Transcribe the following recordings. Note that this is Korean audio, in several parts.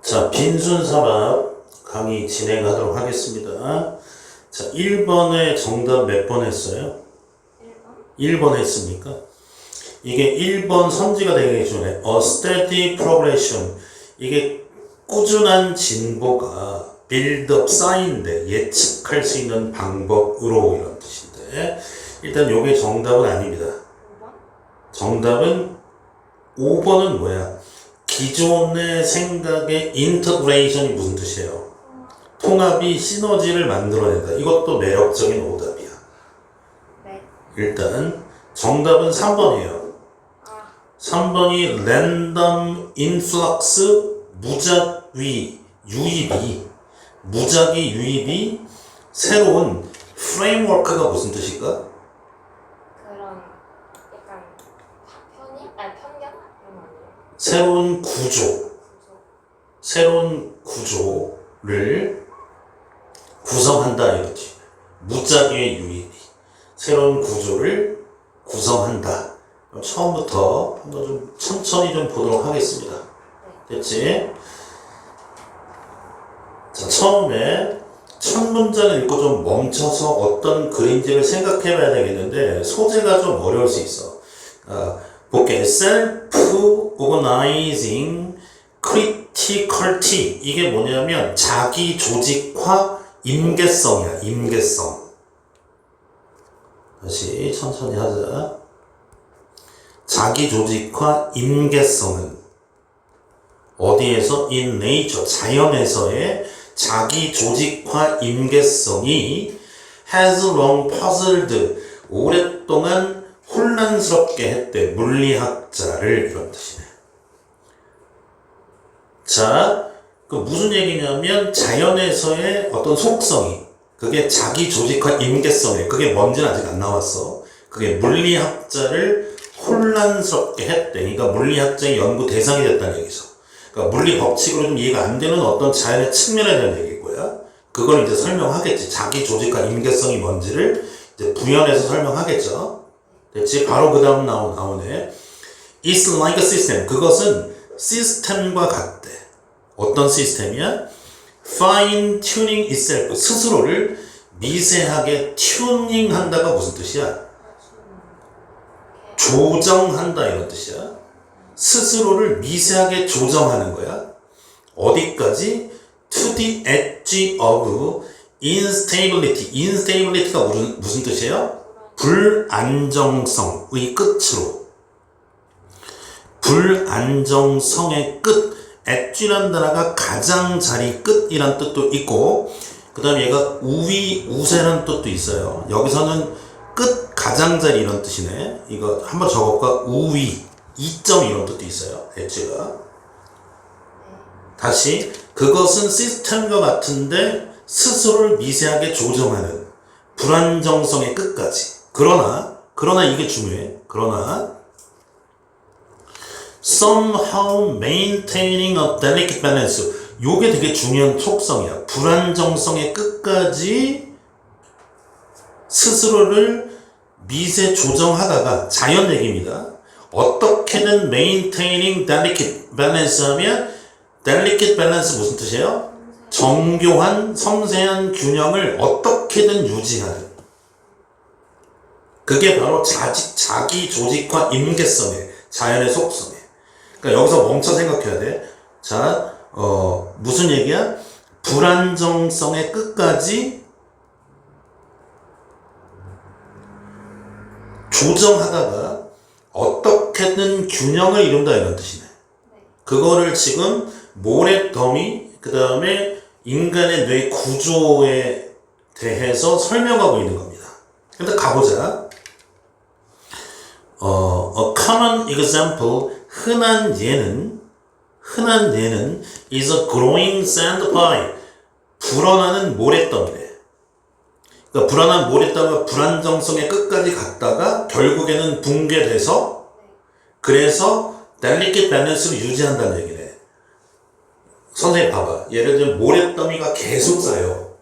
자, 빈순서밥 강의 진행하도록 하겠습니다. 자, 1번의 정답 몇 번 했어요? 1번 했습니까? 이게 1번 선지가 되기 전에 A steady progression, 이게 꾸준한 진보가 build-up 쌓인데 예측할 수 있는 방법으로 이런 뜻인데, 일단 요게 정답은 아닙니다. 정답은 5번은 뭐야? 기존의 생각의 인터그레이션이 무슨 뜻이에요? 통합이 시너지를 만들어낸다. 이것도 매력적인 오답이야. 네. 일단 정답은 3번이에요. 3번이 랜덤 인플럭스 무작위 유입이 새로운 프레임워크가 무슨 뜻일까? 그런 약간 편견? 이런 거 아니에요? 새로운 구조를 구성한다 이거지. 무작위의 유입이 새로운 구조를 구성한다. 처음부터 한번 좀 천천히 좀 보도록 하겠습니다. 됐지? 자, 처음에 첫 문장을 읽고 좀 멈춰서 어떤 글인지를 생각해 봐야 되겠는데 소재가 좀 어려울 수 있어. 볼게. self-organizing criticality, 이게 뭐냐면 자기 조직화 임계성이야. 임계성. 다시 천천히 하자. 자기 조직화 임계성은 어디에서? in nature, 자연에서의 자기 조직화 임계성이 has long puzzled, 오랫동안 혼란스럽게 했대. 물리학자를, 이런 뜻이네. 자, 그 무슨 얘기냐면 자연에서의 어떤 속성이, 그게 자기 조직화 임계성이에요. 그게 뭔지는 아직 안 나왔어. 그게 물리학자를 혼란스럽게 했대. 그러니까 물리학자의 연구 대상이 됐다는 얘기죠. 그러니까 물리 법칙으로 좀 이해가 안 되는 어떤 자연의 측면에 대한 얘기고요. 그걸 이제 설명하겠지. 자기 조직화 임계성이 뭔지를 이제 부연해서 설명하겠죠. 됐지? 바로 그 다음 나오네. It's like a system. 그것은 시스템과 같대. 어떤 시스템이야? Fine tuning itself. 스스로를 미세하게 튜닝한다가 무슨 뜻이야? 조정한다 이런 뜻이야. 스스로를 미세하게 조정하는 거야. 어디까지? To the edge of instability. instability가 무슨 뜻이에요? 불안정성의 끝으로. 불안정성의 끝. edge란 단어가 가장자리 끝이란 뜻도 있고, 그 다음에 얘가 우위 우세라는 뜻도 있어요. 여기서는 끝 가장자리 이런 뜻이네. 이거 한번 적어볼까? 우위 2점 이런 뜻도 있어요. edge가. 다시, 그것은 시스템과 같은데 스스로를 미세하게 조정하는 불안정성의 끝까지. 그러나 이게 중요해. 그러나 somehow maintaining a delicate balance. 요게 되게 중요한 속성이야. 불안정성의 끝까지 스스로를 미세 조정하다가, 자연 얘기입니다. 어떻게든 maintaining delicate balance 하면, delicate balance 무슨 뜻이에요? 정교한 섬세한 균형을 어떻게든 유지하는. 그게 바로 자기 조직화 임계성의 자연의 속성이에요. 그러니까 여기서 멈춰 생각해야 돼. 자, 무슨 얘기야? 불안정성의 끝까지 조정하다가 어떻게든 균형을 이룬다 이런 뜻이네. 그거를 지금 모래더미, 그 다음에 인간의 뇌 구조에 대해서 설명하고 있는 겁니다. 근데 가보자. A common example, 흔한 예는 is a growing sand pile. 불어나는 모래더미래. 그러니까 불어난 모래더미가 불안정성의 끝까지 갔다가 결국에는 붕괴돼서, 그래서 delicate balance를 유지한다는 얘기네. 선생님 봐봐. 예를 들면 모래더미가 계속 쌓여.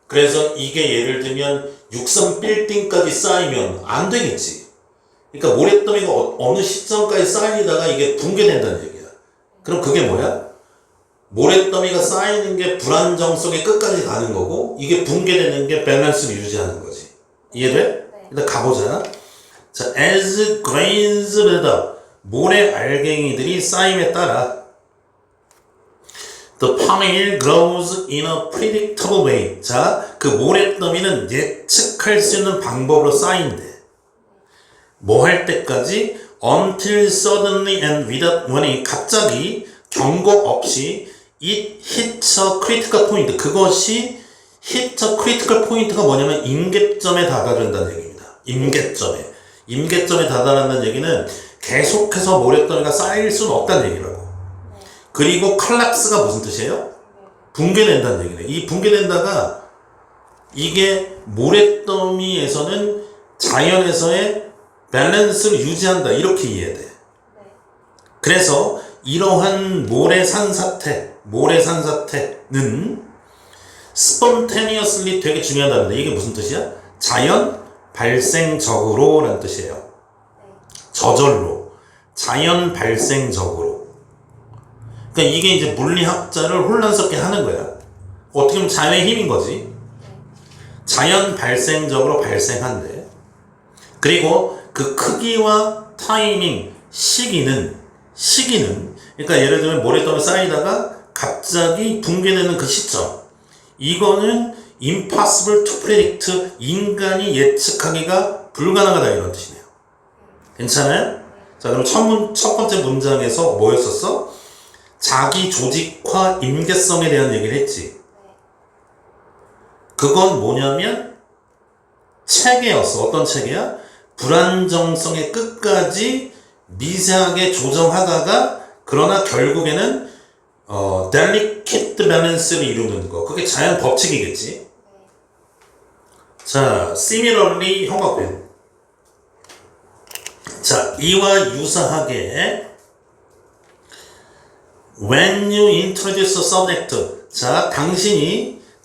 그래서 이게 예를 들면 6선 빌딩까지 쌓이면 안 되겠지. 그러니까 모래더미가 어느 시점까지 쌓이다가 이게 붕괴된다는 얘기야. 그럼 그게 뭐야? 모래더미가 쌓이는 게 불안정성의 끝까지 가는 거고 이게 붕괴되는 게 밸런스를 유지하는 거지. 이해돼? 네. 일단 가보자. 자, as grains build up. 모래 알갱이들이 쌓임에 따라 the pile grows in a predictable way. 자, 그 모래더미는 예측할 수 있는 방법으로 쌓인대. 뭐 할 때까지? Until suddenly and without warning. 갑자기 경고 없이 it hits a critical point. 그것이 hit a critical point가 뭐냐면 임계점에 다다른다는 얘기입니다. 임계점에. 임계점에 다다른다는 얘기는 계속해서 모래더미가 쌓일 수는 없다는 얘기라고. 그리고 컬랩스가 무슨 뜻이에요? 붕괴된다는 얘기네. 이 붕괴된다가 이게 모래더미에서는 자연에서의 밸런스를 유지한다. 이렇게 이해해야 돼. 그래서 이러한 모래산사태는 spontaneously 되게 중요하다는데 이게 무슨 뜻이야? 자연 발생적으로 라는 뜻이에요. 저절로. 자연 발생적으로. 그러니까 이게 이제 물리학자를 혼란스럽게 하는 거야. 어떻게 보면 자연의 힘인 거지. 자연 발생적으로 발생한대. 그리고 그 크기와 타이밍, 시기는 그러니까 예를 들면 모래더미 쌓이다가 갑자기 붕괴되는 그 시점. 이거는 impossible to predict. 인간이 예측하기가 불가능하다 이런 뜻이네요. 괜찮아요? 자, 그럼 첫 번째 문장에서 뭐였었어? 자기 조직화 임계성에 대한 얘기를 했지. 그건 뭐냐면 체계였어. 어떤 체계야? 불안정성의 끝까지 미세하게 조정하다가 그러나 결국에는 delicate balance를 이루는 거. 그게 자연 법칙이겠지. 자, similarly 형광펜. 자, 이와 유사하게 when you introduce a subject. 자,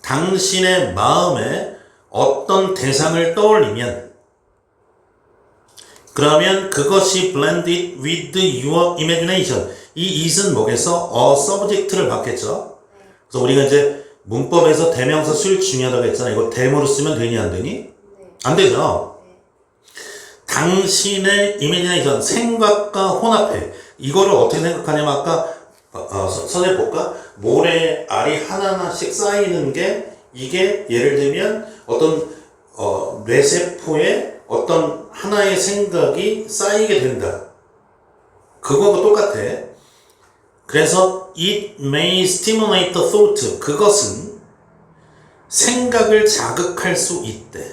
당신의 마음에 어떤 대상을 떠올리면 그러면 그것이 blended with your imagination. 이 it은 뭐겠어? subject를 받겠죠. 그래서 우리가 이제 문법에서 대명사 수일 중요하다고 했잖아. 이거 대모로 쓰면 되니 안 되니? 안 되죠. 당신의 imagination, 생각과 혼합해. 이거를 어떻게 생각하냐면 아까 선생님 볼까? 모래 알이 하나하나씩 쌓이는 게 이게 예를 들면 어떤 뇌세포에 어떤 하나의 생각이 쌓이게 된다. 그거하고 똑같아. 그래서 it may stimulate the thought. 그것은 생각을 자극할 수 있대.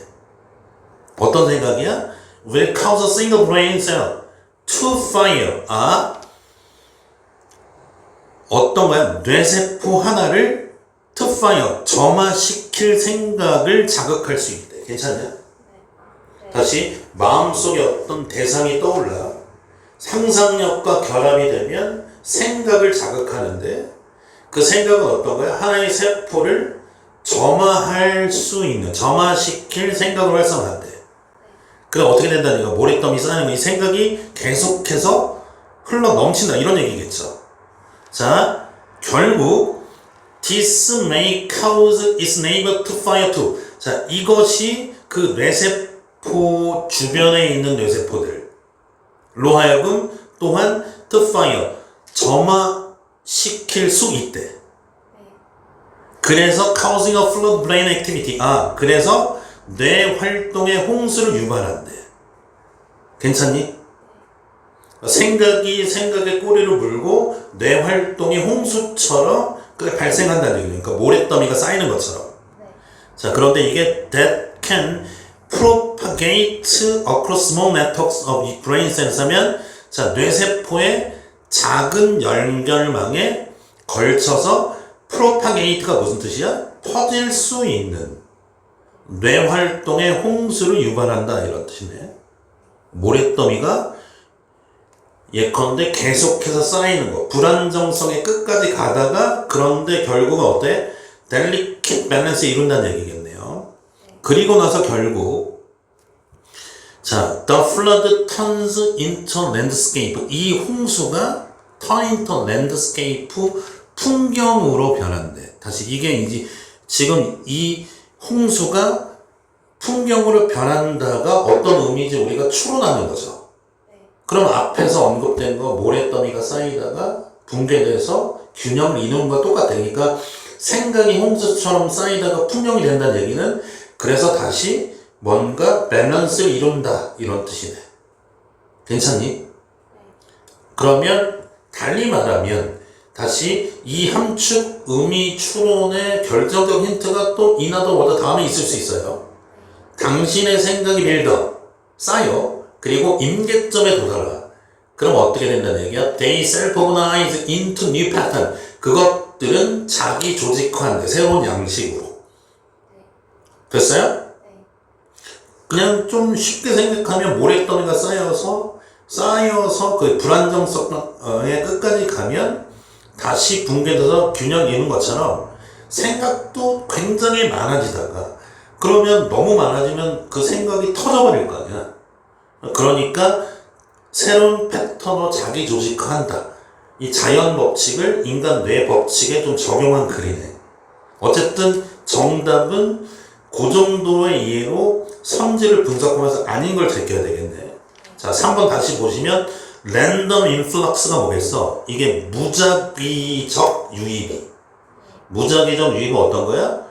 어떤 생각이야? will cause a single brain cell to fire. 어떤 거야? 뇌세포 하나를 to fire, 점화시킬 생각을 자극할 수 있대. 괜찮냐? 다시 마음속에 어떤 대상이 떠올라 상상력과 결합이 되면 생각을 자극하는데 그 생각은 어떤 거야? 하나의 세포를 점화할 수 있는, 점화시킬 생각을 활성화한대. 그럼 어떻게 된다니까? 모래더미 쌓이는 거, 이 생각이 계속해서 흘러 넘친다 이런 얘기겠죠. 자, 결국 this may cause its neighbor to fire too. 자, 이것이 그 뇌세포 주변에 있는 뇌세포들로 하여금 또한 to fire, 점화시킬 수 있대. 그래서 causing a flood brain activity. 그래서 뇌 활동의 홍수를 유발한대. 괜찮니? 생각이 생각의 꼬리를 물고 뇌 활동이 홍수처럼 발생한다는 얘기예요. 그러니까 모래더미가 쌓이는 것처럼. 자, 그런데 이게 that can propagate across small networks of brain cells 하면 자, 뇌세포의 작은 연결망에 걸쳐서 propagate가 무슨 뜻이야? 퍼질 수 있는 뇌 활동의 홍수를 유발한다 이런 뜻이네. 모래더미가 예컨대 계속해서 쌓이는 거, 불안정성의 끝까지 가다가 그런데 결국은 어때? delicate balance 이룬다는 얘기겠네요. 그리고 나서 결국 자, the flood turns into landscape. 이 홍수가 turn into landscape, 풍경으로 변한대. 다시 이게 이제 지금 이 홍수가 풍경으로 변한다가 어떤 의미인지 우리가 추론하는 거죠. 네. 그럼 앞에서 언급된 거 모래더미가 쌓이다가 붕괴돼서 균형을 이루는 것과 똑같아. 그러니까 생각이 홍수처럼 쌓이다가 풍경이 된다는 얘기는 그래서 다시 뭔가 밸런스를 이룬다 이런 뜻이네. 괜찮니? 그러면 달리 말하면 다시 이 함축 의미 추론의 결정적 힌트가 또 이나더 워더 다음에 있을 수 있어요. 당신의 생각이 빌더 쌓여 그리고 임계점에 도달하. 그럼 어떻게 된다는 얘기야? They self-organize into new pattern. 그것들은 자기 조직화한대. 새로운 양식으로. 됐어요? 그냥 좀 쉽게 생각하면 모래더미가 쌓여서 그 불안정성의 끝까지 가면 다시 붕괴돼서 균형 이루는 것처럼 생각도 굉장히 많아지다가 그러면 너무 많아지면 그 생각이 터져버릴 거 아니야. 그러니까 새로운 패턴으로 자기 조직화한다. 이 자연 법칙을 인간 뇌 법칙에 좀 적용한 글이네. 어쨌든 정답은 그 정도의 이해로 성질을 분석하면서 아닌 걸 제껴야 되겠네. 자, 3번 다시 보시면 랜덤 인플럭스가 뭐겠어? 이게 무작위적 유입이. 무작위적 유입은 어떤 거야?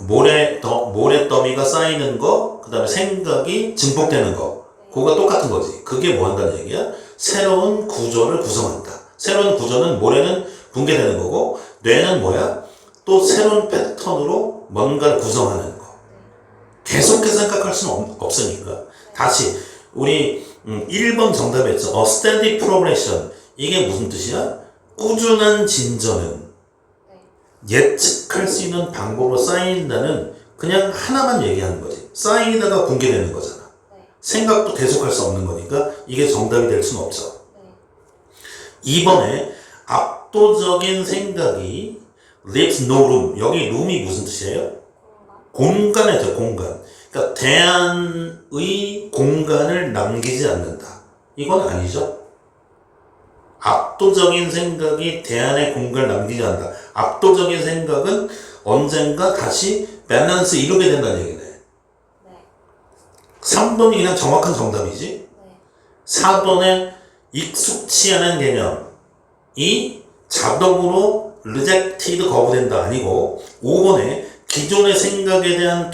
모래더미가 쌓이는 거, 그 다음에 생각이 증폭되는 거. 그거가 똑같은 거지. 그게 뭐 한다는 얘기야? 새로운 구조를 구성한다. 새로운 구조는 모래는 붕괴되는 거고, 뇌는 뭐야? 또 새로운 패턴으로 뭔가를 구성하는 거. 계속해서 생각할 수는 없으니까. 다시, 우리 1번 정답에 있죠. steady progression. 이게 무슨 뜻이야? 꾸준한 진전은 예측할 수 있는 방법으로 쌓인다는 그냥 하나만 얘기하는 거지. 쌓이다가 붕괴되는 거잖아. 생각도 계속할 수 없는 거니까 이게 정답이 될 수는 없죠. 2번에 압도적인 생각이 leaves no room. 여기 room이 무슨 뜻이에요? 공간이죠, 공간. 그러니까 대안의 공간을 남기지 않는다. 이건 아니죠. 압도적인 생각이 대안의 공간을 남기지 않는다. 압도적인 생각은 언젠가 다시 밸런스 이루게 된다는 얘기네. 3번이 그냥 정확한 정답이지. 4번에 익숙치 않은 개념이 자동으로 rejected 거부된다 아니고 5번에 기존의 생각에 대한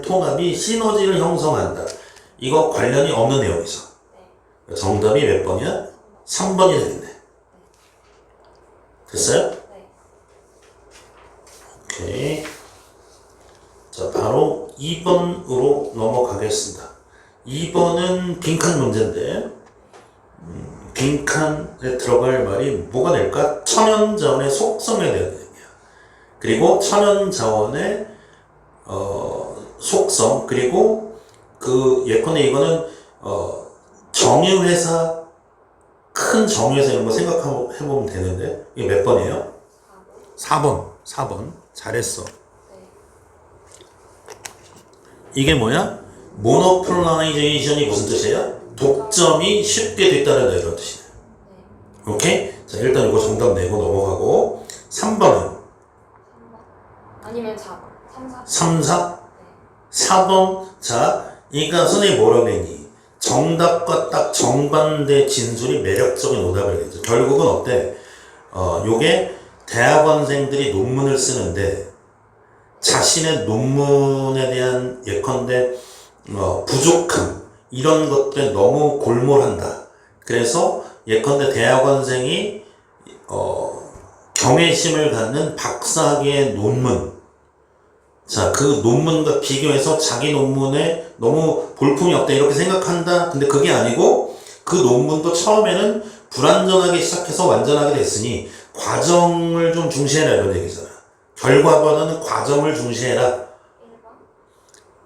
통합이 시너지를 형성한다. 이거 관련이 없는 내용이죠. 정답이 몇 번이야? 3번이 되겠네. 됐어요? 오케이. 자, 바로 2번으로 넘어가겠습니다. 2번은 빈칸 문제인데, 빈칸에 들어갈 말이 뭐가 될까? 천연자원의 속성에 대한 얘기야. 그리고 천연자원의 속성, 그리고 그 예컨대 이거는 정유회사, 큰 정유회사 이런 거 생각해보면 되는데, 이게 몇 번이에요? 4번. 잘했어. 이게 뭐야? 모노폴라이제이션이 무슨 뜻이에요? 독점이 쉽게 됐다는 이런 뜻이에요. 오케이? 자, 일단 이거 정답 내고 넘어가고 3번은? 아니면 4번. 3, 4? 4번. 자, 그러니까 선생님이 뭐라고 했니? 정답과 딱 정반대 진술이 매력적인 오답을 했죠. 결국은 어때? 요게 대학원생들이 논문을 쓰는데 자신의 논문에 대한 예컨대 부족함 이런 것들에 너무 골몰한다. 그래서 예컨대 대학원생이 경외심을 갖는 박사학위의 논문, 자, 그 논문과 비교해서 자기 논문에 너무 볼품이 없다 이렇게 생각한다. 근데 그게 아니고 그 논문도 처음에는 불완전하게 시작해서 완전하게 됐으니 과정을 좀 중시해라 이런 얘기잖아. 결과보다는 과정을 중시해라.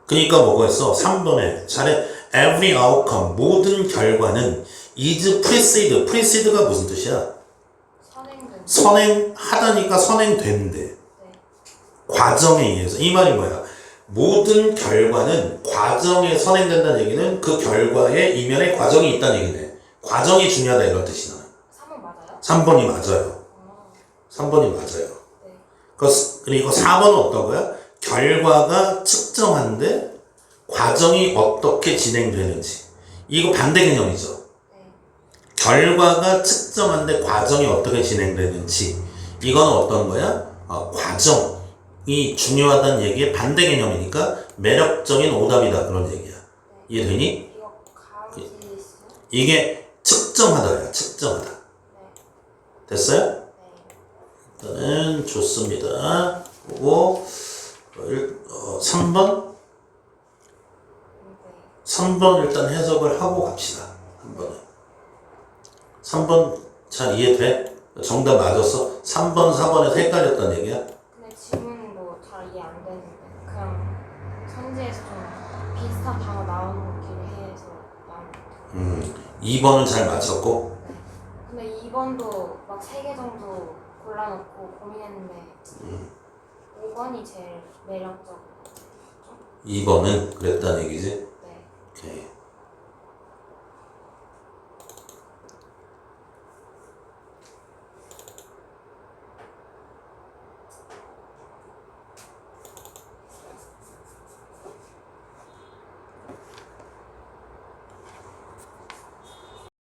그러니까 뭐가 있어? 3번에 잘해. Every outcome, 모든 결과는 is preceded. precede가 무슨 뜻이야? 선행하다니까 선행된대. 과정에 의해서. 이 말이 뭐야? 모든 결과는 과정에 선행된다는 얘기는 그 결과의 이면에 과정이 있다는 얘기네. 과정이 중요하다 이런 뜻이잖아. 3번 맞아요? 3번이 맞아요. 어, 3번이 맞아요. 네. 그리고 4번은 어떤 거야? 결과가 측정한데 과정이 어떻게 진행되는지. 이거 반대 개념이죠. 네. 결과가 측정한데 과정이 어떻게 진행되는지. 이건 어떤 거야? 과정이 중요하다는 얘기의 반대 개념이니까 매력적인 오답이다. 그런 얘기야. 이해되니? 이거 가지 있어? 이게 측정하다야. 측정하다. 네. 됐어요? 네. 일단은 좋습니다. 그리고 3번? 3번 일단 해석을 하고 갑시다. 한 번에. 3번 잘 이해돼? 정답 맞았어? 3번, 4번에서 헷갈렸단 얘기야? 근데 질문도 잘 이해 안 되는데 그냥 선지에서 좀 비슷한 단어 나오길 해서 나온 2번은 잘 맞췄고 네. 근데 2번도 막 3개 정도 골라놓고 고민했는데 5번이 제일 매력적. 2번은 그랬다는 얘기지? 네. 오케이.